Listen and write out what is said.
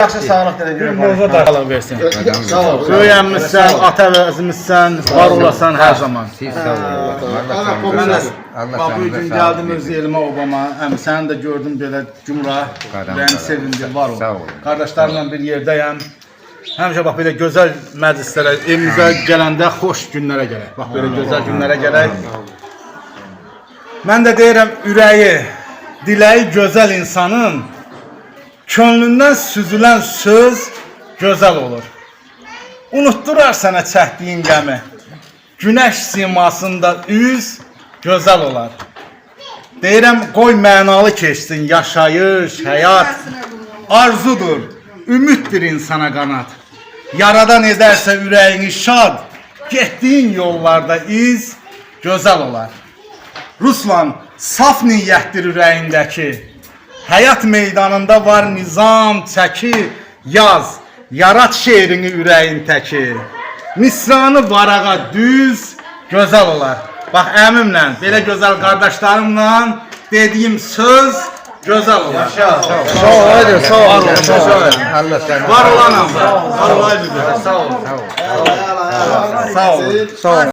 Yaxşı sağlıq deyə görə. Moza da Allah versin. Sağ ol. Böyüyənmişsən, ata-vəzimizsən, var olasan hər zaman. Siz sağ olun. Mən də Allah bu gün gəldim öz elimə Obama. Həm səni də gördüm belə cümra. Bəni sevindir, var Sağ ol. ol. Qardaşlarımla bir yerdəyəm. Həmişə bax belə gözəl məclislərə, evimizə gələndə xoş günlərə gələk. Bax belə gözəl günlərə gələk. Mən də deyirəm ürəyi, diləyi gözəl insanın könlündən süzülən söz gözəl olur. Unutdurar sənə çəkdiyin qəmi. Günəş simasında üz gözəl olar. Deyirəm qoy mənalı keçsin yaşayış, həyat. Arzudur, ümiddir insana qanat. Yaradan edərsə ürəyini şad, getdiyin yollarda iz gözəl olar. Ruslan, saf niyyətdir ürəyindəki. Həyat meydanında var nizam, çəki, yaz, yarat şeirini ürəyin təki. Misranı varağa düz, gözəl olar. Bax əmimlə, belə gözəl qardaşlarımla dediyim söz gözəl olar. Sağ ol, haydi, sağ ol. Allah səni. Var olanam. Allah bilir. Sağ ol. Sağ ol. Sağ ol.